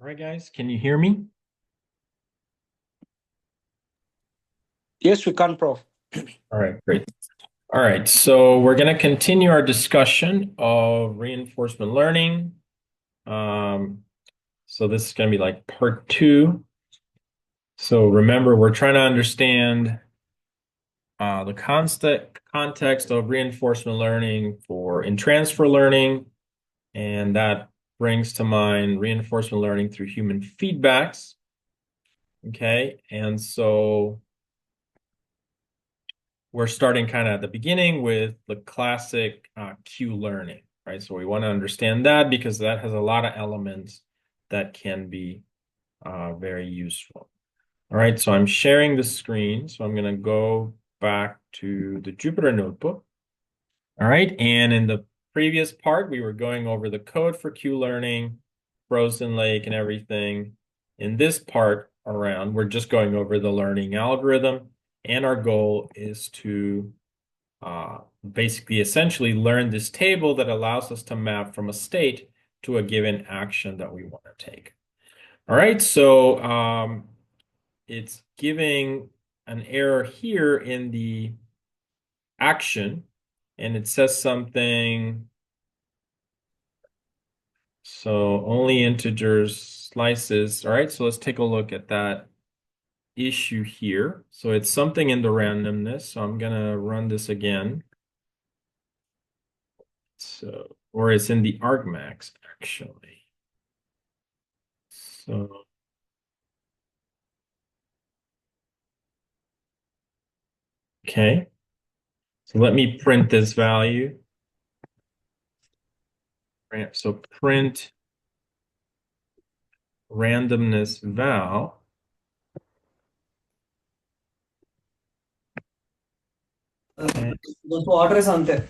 All right, guys, can you hear me? Yes, we can, Prof. All right, great. All right, so we're going to continue our discussion of reinforcement learning. Um, so this is going to be like part two. So remember, we're trying to understand the context of reinforcement learning in transfer learning, and that brings to mind reinforcement learning through human feedbacks. Okay, and so we're starting kind of at the beginning with the classic Q learning, right? So we want to understand that because that has a lot of elements that can be very useful. All right, so I'm sharing the screen. So I'm going to go back to the Jupyter notebook. All right, and in the previous part, we were going over the code for Q learning, Frozen Lake, and everything. In this part around, we're just going over the learning algorithm, and our goal is to basically essentially learn this table that allows us to map from a state to a given action that we want to take. All right, so it's giving an error here in the action, and it says something, so only integers slices. All right, so let's take a look at that issue here. So it's something in the randomness, so I'm gonna run this again. So, or it's in the argmax actually. So, okay. So let me print this value. So print randomness val. Okay. Water something.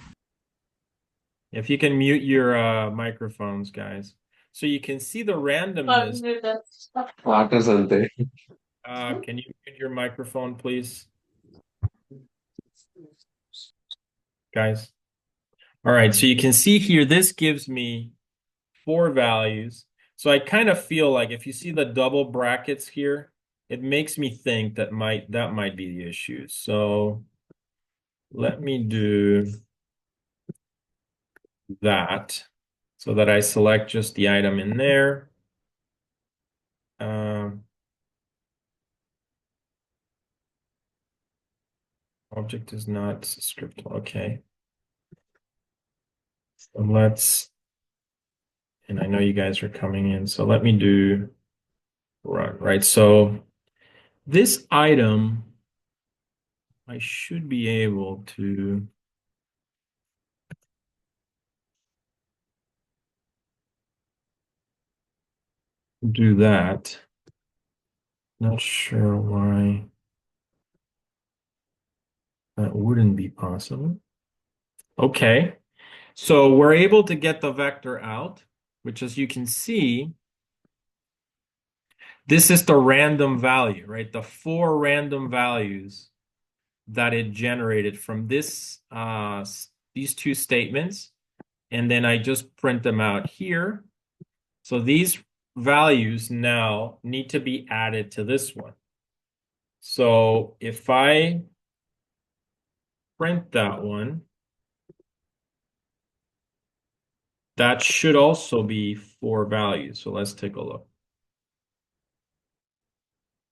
If you can mute your microphones, guys. So you can see the randomness. Water something. Can you mute your microphone, please, guys? All right, so you can see here, this gives me 4 values. So I kind of feel like if you see the double brackets here, it makes me think that might be the issue. So let me do that so that I select just the item in there. Object is not script. Okay. So and I know you guys are coming in, so let me do run, right? So this item, I should be able to do that. Not sure why that wouldn't be possible. Okay, so we're able to get the vector out, which as you can see, this is the random value, right? The 4 random values that it generated from these 2 statements, and then I just print them out here. So these values now need to be added to this one. So if I print that one, that should also be 4 values. So let's take a look.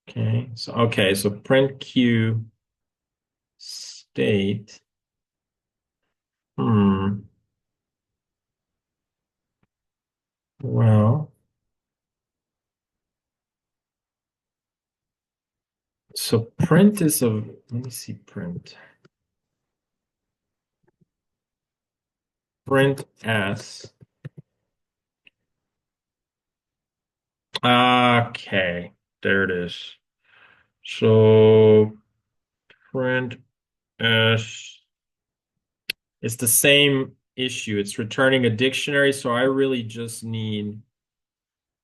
Okay, so print Q state. Well, so print is let me see print. Print S. Okay, there it is. So print S. It's the same issue. It's returning a dictionary, so I really just need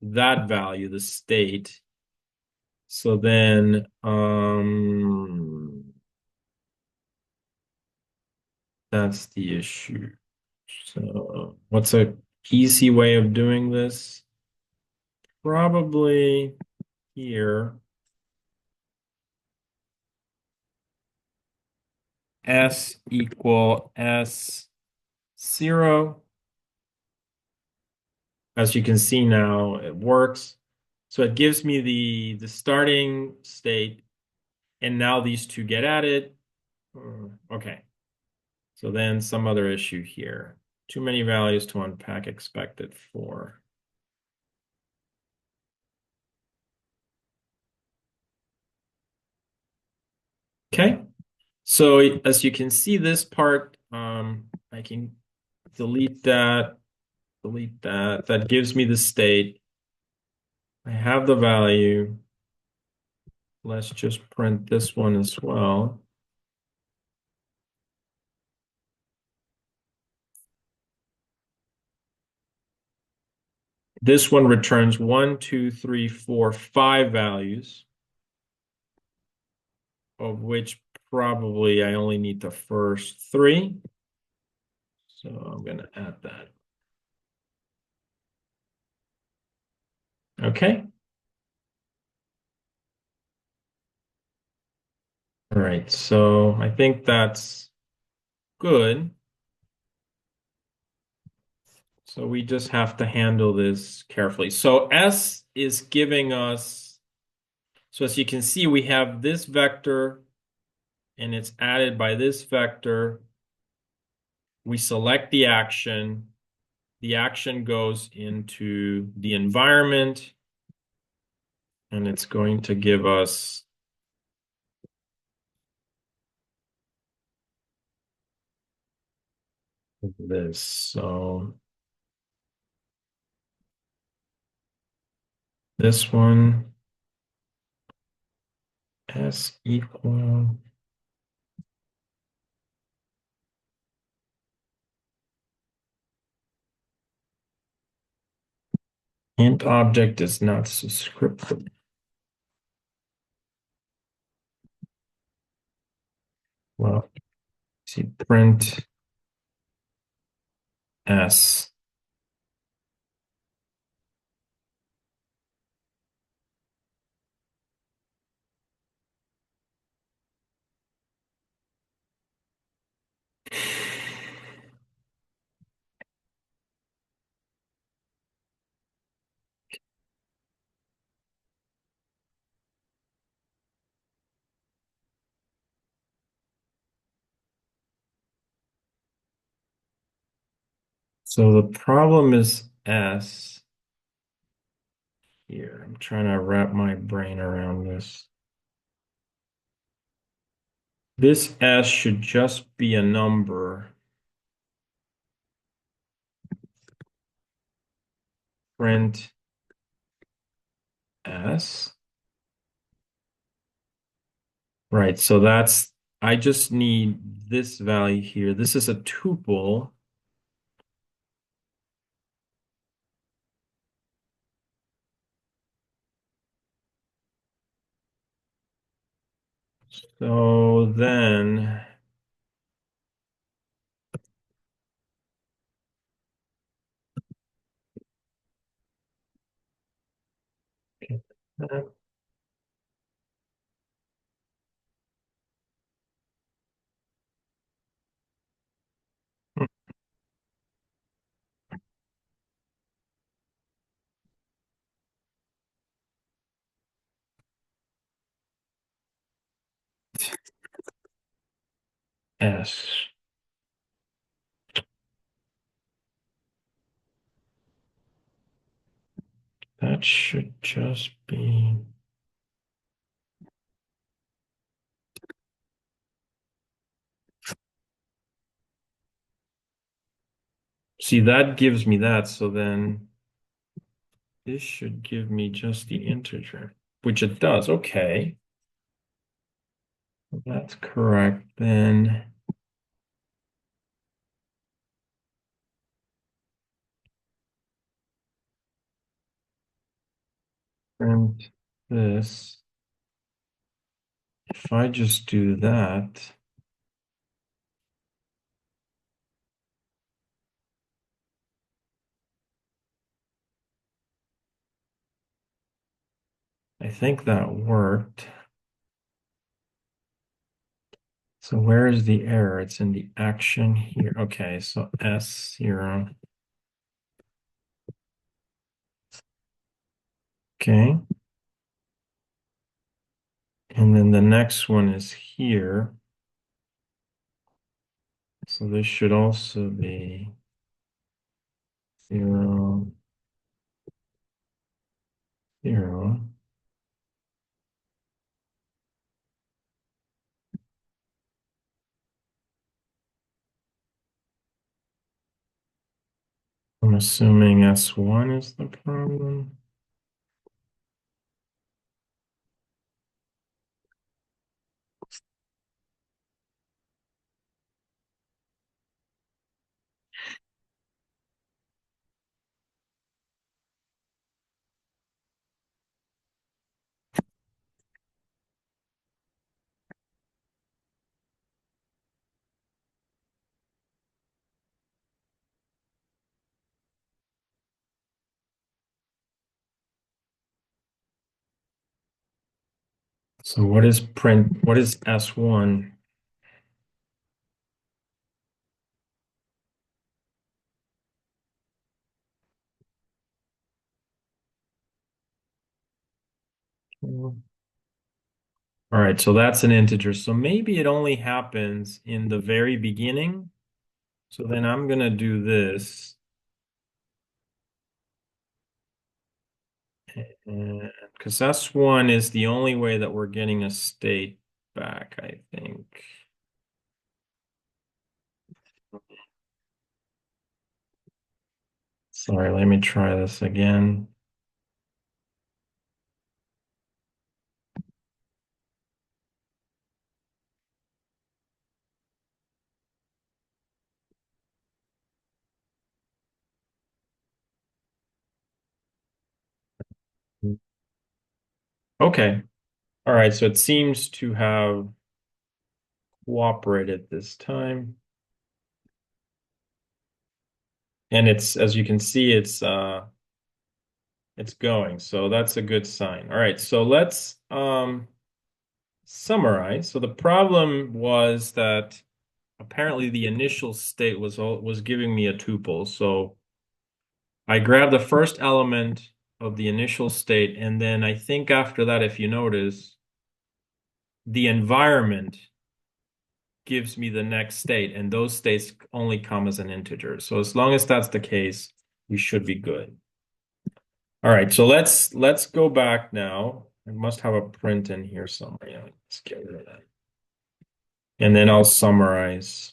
that value, the state. So then that's the issue. So what's a easy way of doing this? probably here. S equal S0. As you can see now, it works. So it gives me the starting state, and now these two get added. Okay. So then some other issue here. Too many values to unpack expected for. Okay. So as you can see, this part, I can delete that, delete that. That gives me the state. I have the value. Let's just print this one as well. This one returns 1, 2, 3, 4, 5 values, of which probably I only need the first 3. So I'm going to add that. Okay. All right. So I think that's good. So we just have to handle this carefully. So S is giving us, so as you can see, we have this vector and it's added by this vector. We select the action. The action goes into the environment, and it's going to give us this. So this one, S equal. Int object is not subscripted. Well, see, print S. So the problem is S here. I'm trying to wrap my brain around this. This S should just be a number. Print S. Right, so I just need this value here. This is a tuple. So then S. That should just be. See, that gives me that. So then this should give me just the integer, which it does. Okay. That's correct. Then print this. If I just do that, I think that worked. So where is the error? It's in the action here. Okay, so S0. Okay. And then the next one is here. So this should also be 0, 0. I'm assuming S1 is the problem. So what is S1? All right, so that's an integer. So maybe it only happens in the very beginning. So then I'm going to do this. Because S1 is the only way that we're getting a state back, I think. Sorry, let me try this again. Okay. All right, so it seems to have cooperated this time. And it's, as you can see, it's going. So that's a good sign. All right, so let's summarize. So the problem was that apparently the initial state was giving me a tuple. So I grabbed the first element of the initial state, and then I think after that, if you notice, the environment gives me the next state, and those states only come as an integer. So as long as that's the case, we should be good. All right, so let's go back now. I must have a print in here somewhere. Yeah, let's get rid of that. And then I'll summarize.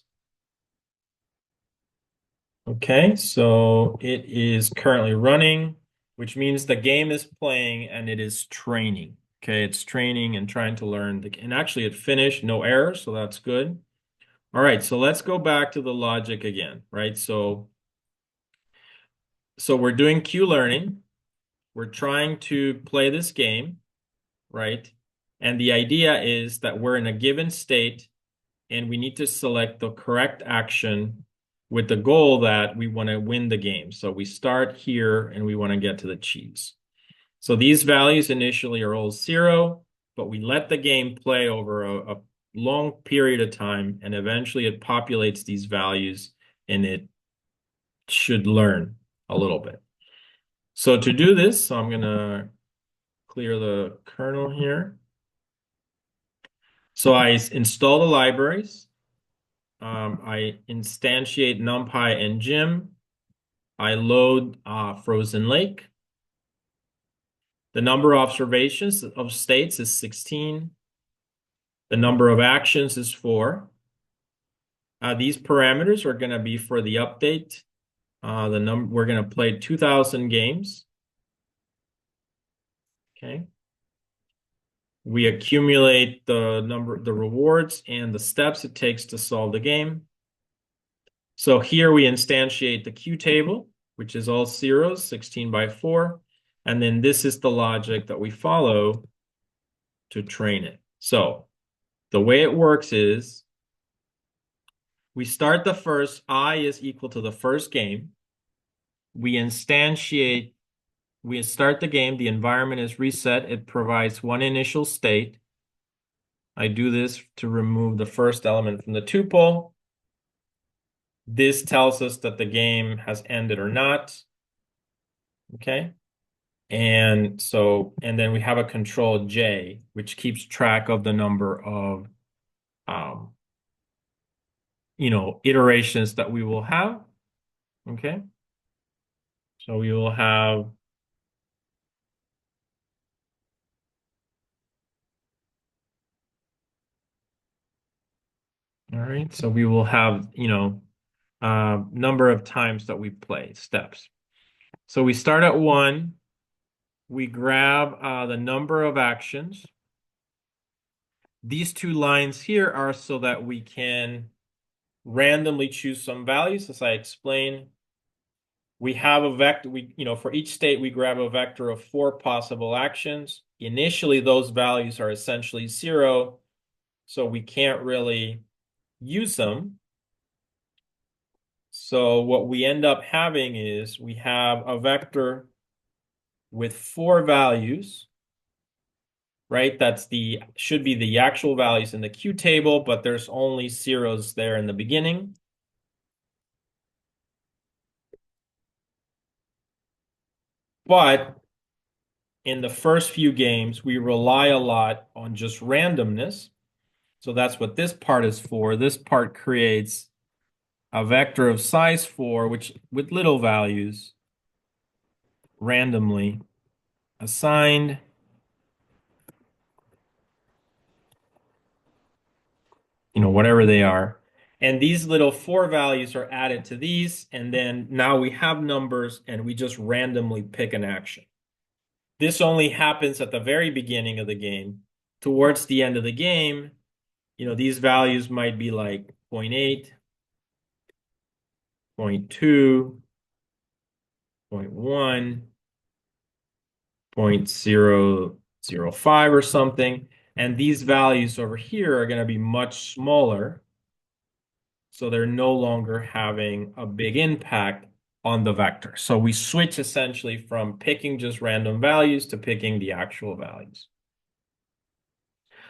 Okay, so it is currently running, which means the game is playing and it is training. Okay, it's training and trying to learn. And actually it finished, no error, so that's good. All right, so let's go back to the logic again, right? So we're doing Q learning. We're trying to play this game, right? And the idea is that we're in a given state and we need to select the correct action with the goal that we want to win the game. So we start here and we want to get to the cheese. So these values initially are all 0, but we let the game play over a long period of time, and eventually it populates these values and it should learn a little bit. So to do this, so I'm going to clear the kernel here. So I install the libraries. I instantiate NumPy and Gym. I load Frozen Lake. The number of observations of states is 16. The number of actions is 4. These parameters are going to be for the update. We're going to play 2,000 games. Okay. We accumulate the rewards and the steps it takes to solve the game. So here we instantiate the Q table, which is all zeros, 16 by 4. And then this is the logic that we follow to train it. So the way it works is we start the first, I is equal to the first game. We instantiate we start the game, the environment is reset. It provides one initial state. I do this to remove the first element from the tuple. This tells us that the game has ended or not. Okay. And then we have a control J, which keeps track of the number of, um, iterations that we will have. Okay. So we will have, all right. So we will have, number of times that we play steps. So we start at 1. We grab the number of actions. These 2 lines here are so that we can randomly choose some values, as I explained. We have a vector, for each state, we grab a vector of 4 possible actions. Initially, those values are essentially 0, so we can't really use them. So what we end up having is we have a vector with 4 values, right? Should be the actual values in the Q table, but there's only zeros there in the beginning. But in the first few games, we rely a lot on just randomness. So that's what this part is for. This part creates a vector of size 4, which with little values randomly assigned. Whatever they are. And these little 4 values are added to these. And then now we have numbers and we just randomly pick an action. This only happens at the very beginning of the game. Towards the end of the game, these values might be like 0.8, 0.2, 0.1, 0.005 or something. And these values over here are going to be much smaller. So they're no longer having a big impact on the vector. So we switch essentially from picking just random values to picking the actual values.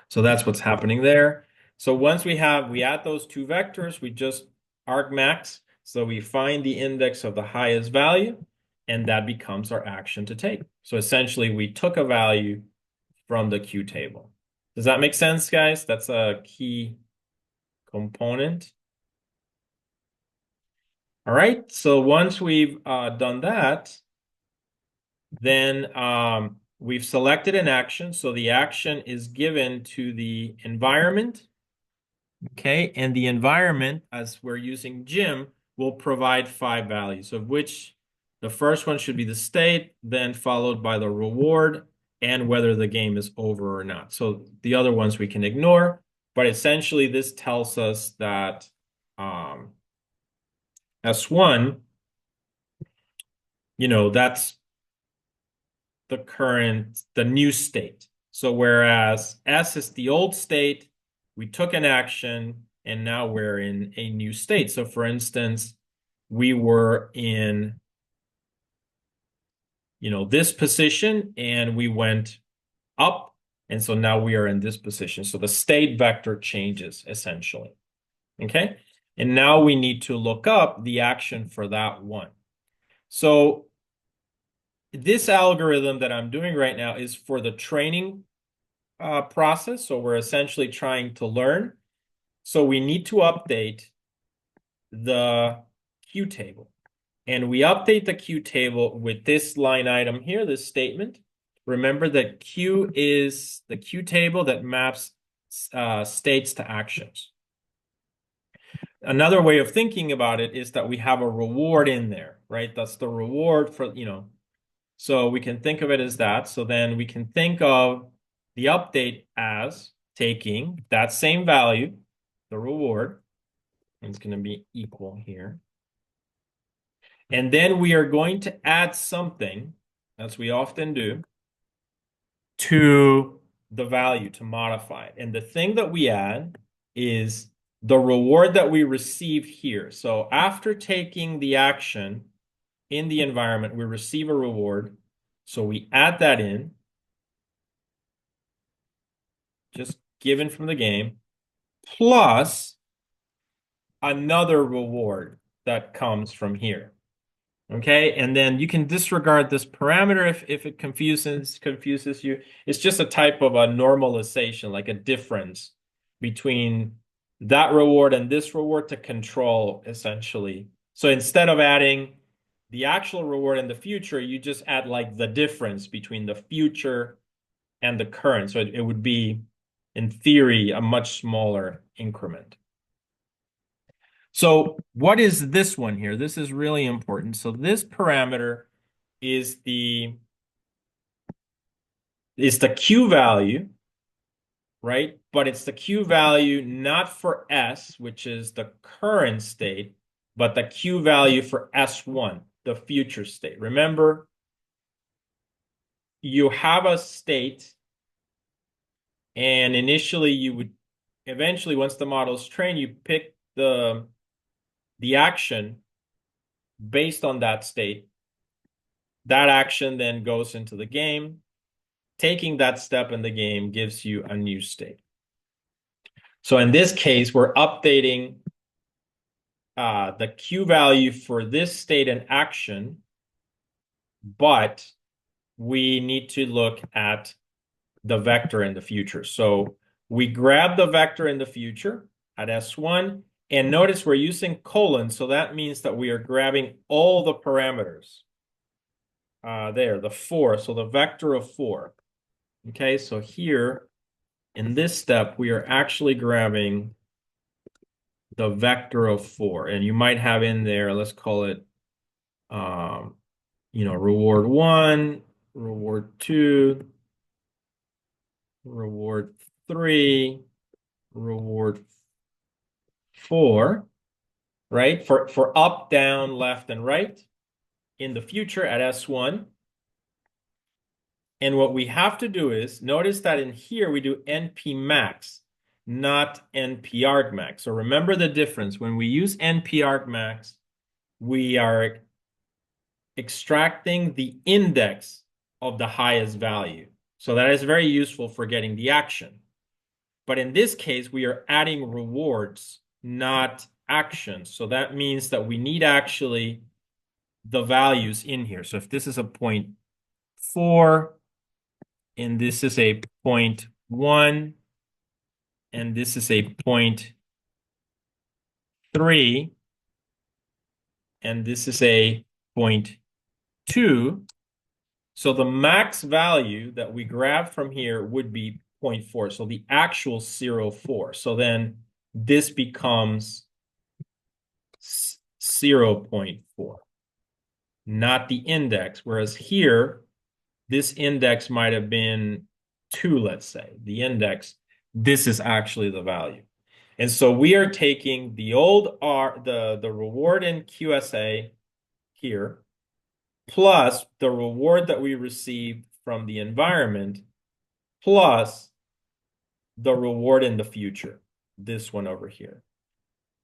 So that's what's happening there. So once we add those 2 vectors, we just argmax. So we find the index of the highest value, and that becomes our action to take. So essentially, we took a value from the Q table. Does that make sense, guys? That's a key component. All right, so once we've done that, then we've selected an action. So the action is given to the environment. Okay, and the environment, as we're using Gym, will provide 5 values, of which the first one should be the state, then followed by the reward, and whether the game is over or not. So the other ones we can ignore, but essentially this tells us that S1, that's the new state. So whereas S is the old state, we took an action and now we're in a new state. So for instance, we were in, this position and we went up. And so now we are in this position. So the state vector changes essentially. Okay. And now we need to look up the action for that one. So this algorithm that I'm doing right now is for the training process. So we're essentially trying to learn. So we need to update the Q table. And we update the Q table with this line item here, this statement. Remember that Q is the Q table that maps states to actions. Another way of thinking about it is that we have a reward in there, right? That's the reward for, so we can think of it as that. So then we can think of the update as taking that same value, the reward, and it's going to be equal here. And then we are going to add something, as we often do, to the value to modify it. And the thing that we add is the reward that we receive here. So after taking the action in the environment, we receive a reward. So we add that in, just given from the game, plus another reward that comes from here. Okay, and then you can disregard this parameter if it confuses you. It's just a type of a normalization, like a difference between that reward and this reward to control, essentially. So instead of adding the actual reward in the future, you just add like the difference between the future and the current. So it would be, in theory, a much smaller increment. So what is this one here? This is really important. So this parameter is the Q value, right? But it's the Q value not for S, which is the current state, but the Q value for S1, the future state. Remember, you have a state, and initially you would eventually, once the model is trained, you pick the action based on that state. That action then goes into the game. Taking that step in the game gives you a new state. So in this case, we're updating the Q value for this state and action, but we need to look at the vector in the future. So we grab the vector in the future at S1, and notice we're using colon, so that means that we are grabbing all the parameters. There, the 4, so the vector of 4. Okay, so here, in this step, we are actually grabbing the vector of 4. And you might have in there, let's call it, reward 1, reward 2, reward 3, reward 4, right? For up, down, left, and right in the future at S1. And what we have to do is, notice that in here we do NP max, not NP argmax. So remember the difference. When we use NP argmax, we are extracting the index of the highest value. So that is very useful for getting the action. But in this case, we are adding rewards, not actions. So that means that we need actually the values in here. So if this is a 0.4, and this is a 0.1, and this is a 0.3, and this is a 0.2. So the max value that we grab from here would be 0.4. So the actual 0.4. So then this becomes 0.4, not the index. Whereas here, this index might have been 2, let's say. The index, this is actually the value. And so we are taking the old the reward in QSA here, plus the reward that we received from the environment, plus the reward in the future, this one over here.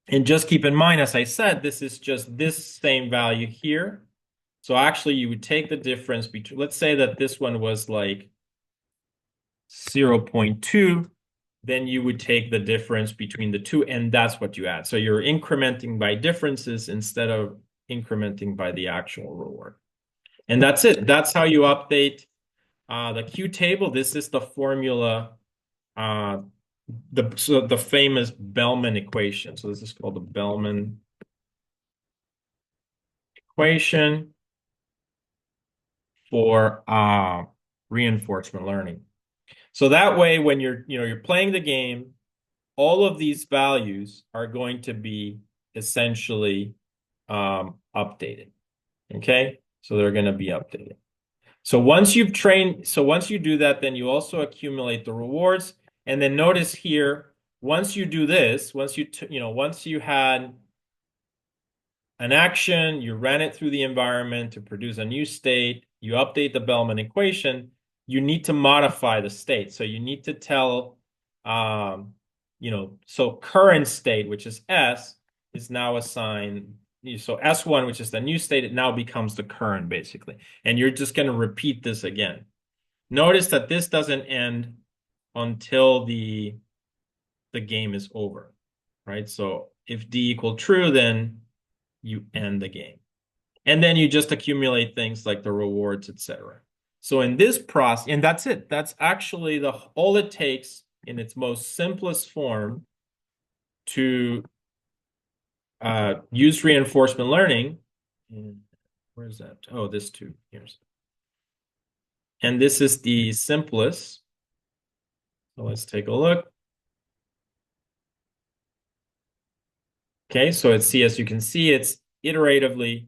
And just keep in mind, as I said, this is just this same value here. So actually, you would take the difference between, let's say that this one was like 0.2, then you would take the difference between the two, and that's what you add. So you're incrementing by differences instead of incrementing by the actual reward. And that's it. That's how you update the Q table. This is the formula, the famous Bellman equation. So this is called the Bellman equation for reinforcement learning. So that way, when you're playing the game, all of these values are going to be essentially updated. Okay, so they're going to be updated. So once you do that, then you also accumulate the rewards. And then notice here, once you do this, once you had an action, you ran it through the environment to produce a new state, you update the Bellman equation, you need to modify the state. So you need to tell, so current state, which is S, is now assigned so S1, which is the new state, it now becomes the current basically. And you're just going to repeat this again. Notice that this doesn't end until the game is over, right? So if D equal true, then you end the game. And then you just accumulate things like the rewards, etc. So in this process, and that's it. That's actually all it takes in its most simplest form to use reinforcement learning. And where's that? Oh, this too. Here's. And this is the simplest. So let's take a look. Okay, so as you can see, it's iteratively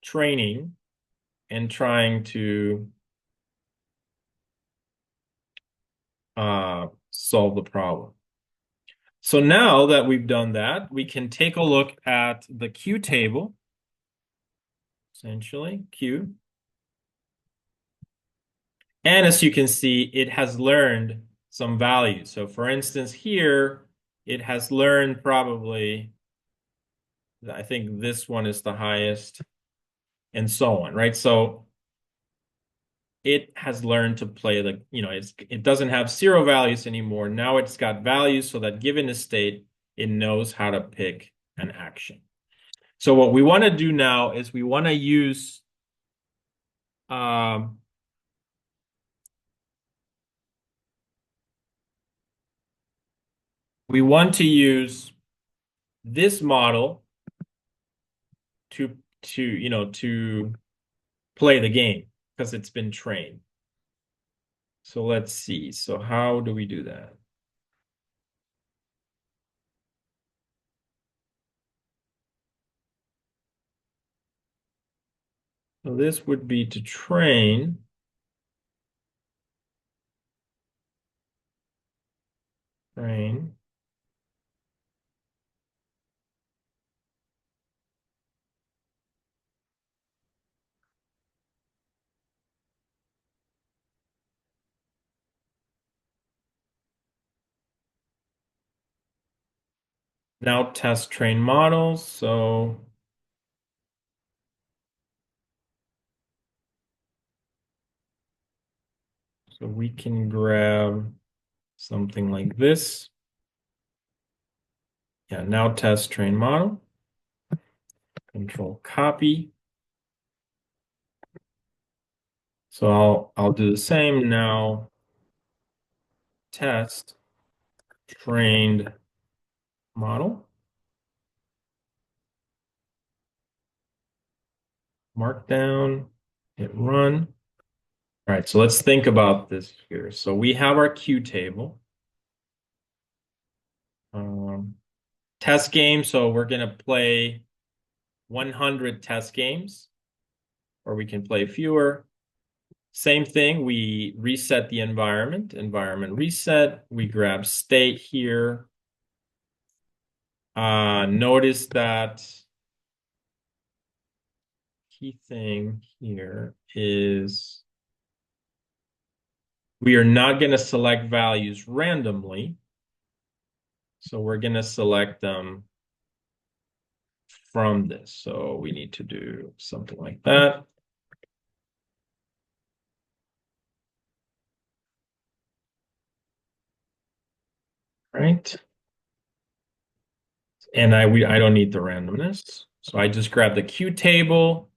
training and trying to solve the problem. So now that we've done that, we can take a look at the Q table, essentially, Q. And as you can see, it has learned some values. So for instance, here, it has learned probably, I think this one is the highest, and so on, right? So it has learned to play it doesn't have zero values anymore. Now it's got values so that given a state, it knows how to pick an action. So what we want to do now is we want to use this model to play the game because it's been trained. So let's see. So how do we do that? So this would be to train. Now test train models. So we can grab something like this. Yeah, now test train model. Control copy. So I'll do the same now. Test trained model. Markdown, hit run. All right, so let's think about this here. So we have our Q table. Test game, so we're going to play 100 test games, or we can play fewer. Same thing, we reset the environment reset. We grab state here. Notice that key thing here is we are not going to select values randomly. So we're going to select them from this. So we need to do something like that. Right. And I don't need the randomness. So I just grab the Q table.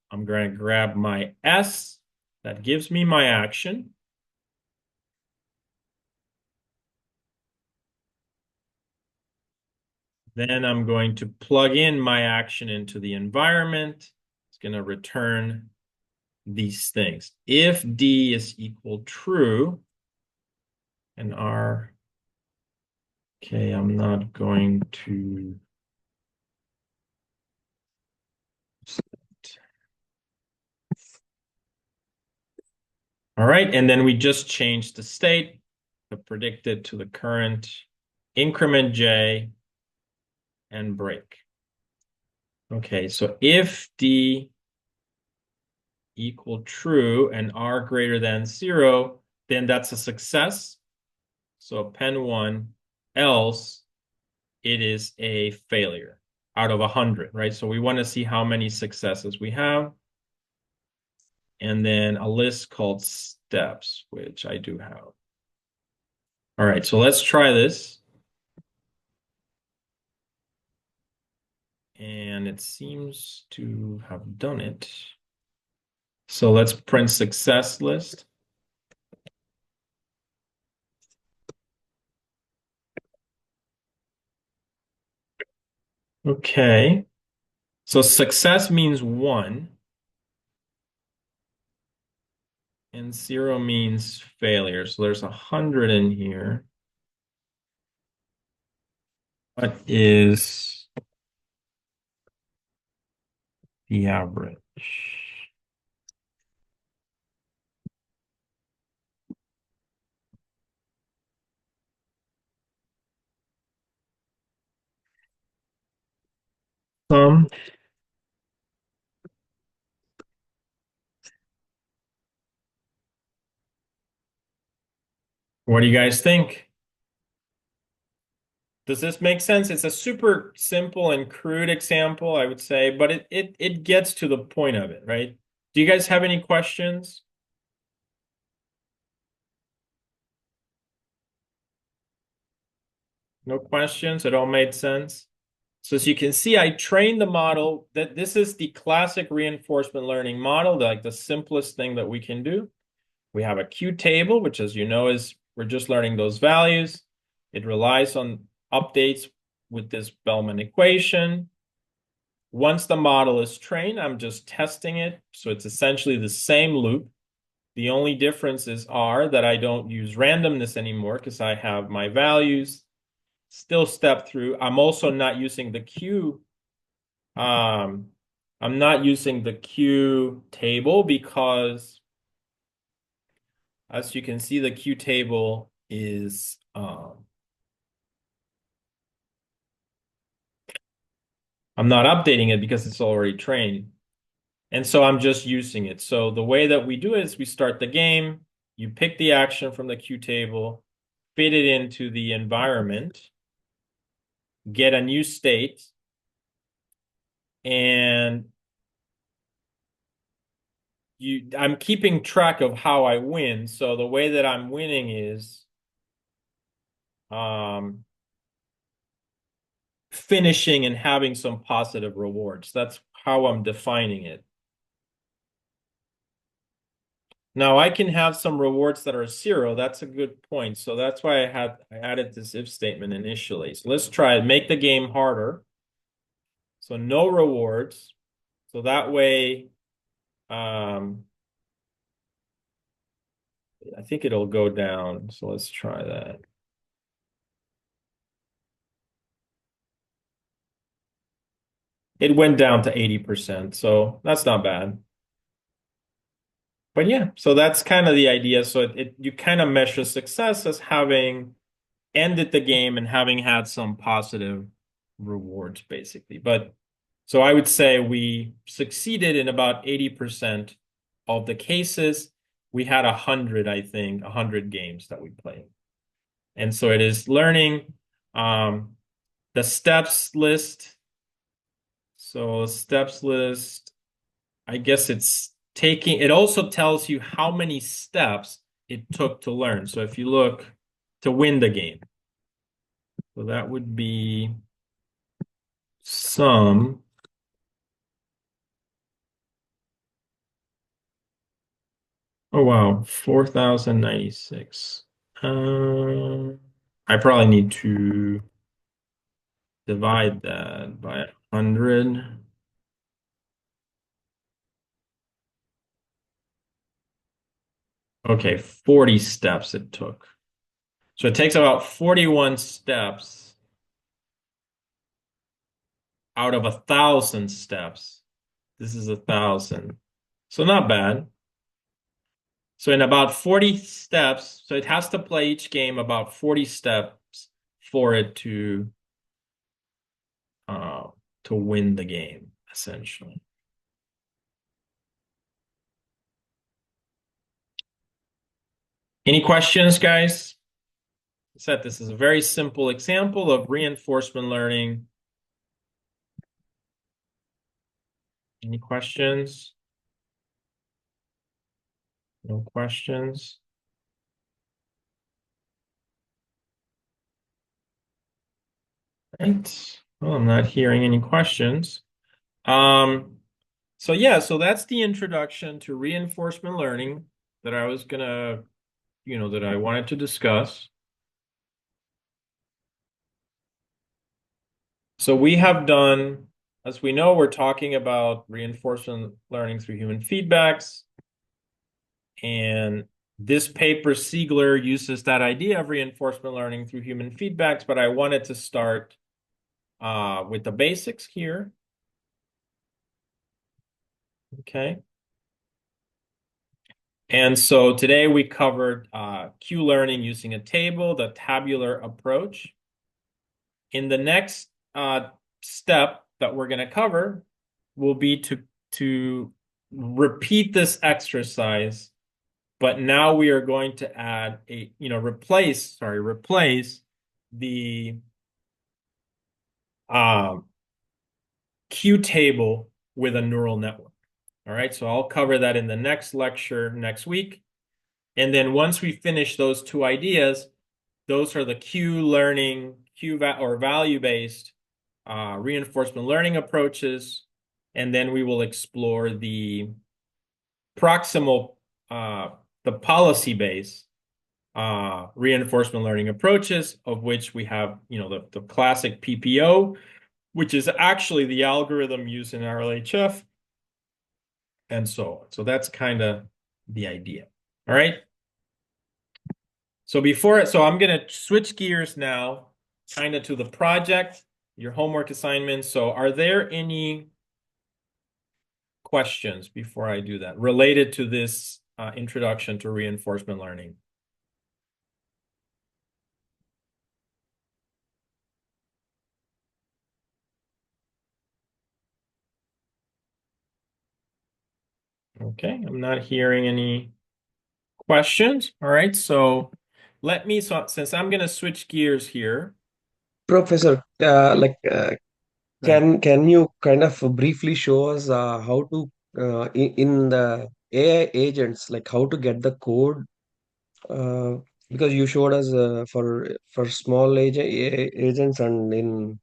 I'm going to grab my S that gives me my action. Then I'm going to plug in my action into the environment. It's going to return these things. If D is equal true and R, okay, I'm not going to all right, and then we just changed the state to predict it to the current, increment J, and break. Okay, so if D equal true and R greater than 0, then that's a success. So append 1, else it is a failure. out of 100, right? So we want to see how many successes we have. And then a list called steps, which I do have. All right, so let's try this. And it seems to have done it. So let's print success list. Okay. So success means 1. And 0 means failure. So there's 100 in here. What is the average? Some. What do you guys think? Does this make sense? It's a super simple and crude example, I would say, but it gets to the point of it, right? Do you guys have any questions? No questions? It all made sense? So as you can see, I trained the model that this is the classic reinforcement learning model, like the simplest thing that we can do. We have a Q table, which as you know is we're just learning those values. It relies on updates with this Bellman equation. Once the model is trained, I'm just testing it. So it's essentially the same loop. The only differences are that I don't use randomness anymore because I have my values still step through. I'm also not using the Q. I'm not using the Q table because as you can see, the Q table is I'm not updating it because it's already trained. And so I'm just using it. So the way that we do it is we start the game, you pick the action from the Q table, fit it into the environment, get a new state, and I'm keeping track of how I win. So the way that I'm winning is finishing and having some positive rewards. That's how I'm defining it. Now I can have some rewards that are 0. That's a good point. So that's why I added this if statement initially. So let's try it. Make the game harder. So no rewards. So that way, I think it'll go down. So let's try that. It went down to 80%. So that's not bad. But yeah, so that's kind of the idea. So you kind of measure success as having ended the game and having had some positive rewards, basically. But so I would say we succeeded in about 80% of the cases. We had 100, I think, 100 games that we played. And so it is learning the steps list. So steps list, I guess it also tells you how many steps it took to learn. So if you look to win the game, so that would be some. Oh wow, 4,096. I probably need to divide that by 100. Okay, 40 steps it took. So it takes about 41 steps out of 1,000 steps. This is 1,000. So not bad. So in about 40 steps, so it has to play each game about 40 steps for it to win the game, essentially. Any questions, guys? I said this is a very simple example of reinforcement learning. Any questions? No questions? Right. Well, I'm not hearing any questions. Um, so yeah, so that's the introduction to reinforcement learning that I was gonna, that I wanted to discuss. So we have done, as we know, we're talking about reinforcement learning through human feedbacks. And this paper, Siegler, uses that idea of reinforcement learning through human feedbacks, but I wanted to start with the basics here. Okay. And so today we covered Q learning using a table, the tabular approach. In the next step that we're going to cover will be to repeat this exercise, but now we are going to add replace the um, Q table with a neural network. All right, so I'll cover that in the next lecture next week. And then once we finish those two ideas, those are the Q learning, or value-based reinforcement learning approaches. And then we will explore the proximal, the policy-based reinforcement learning approaches, of which we have, the classic PPO, which is actually the algorithm used in RLHF, and so on. So that's kind of the idea. All right. So I'm going to switch gears now, kind of to the project, your homework assignments. So are there any questions before I do that related to this introduction to reinforcement learning? Okay, I'm not hearing any questions. All right, so since I'm going to switch gears here. Professor, Right. can you kind of briefly show us how to in the AI agents, like how to get the code? Uh, because you showed us for small AI agents and in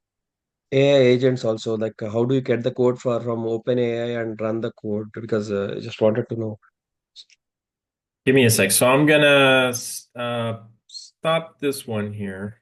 AI agents also, like how do you get the code from OpenAI and run the code? Because I just wanted to know. Give me a sec. So I'm gonna stop this one here.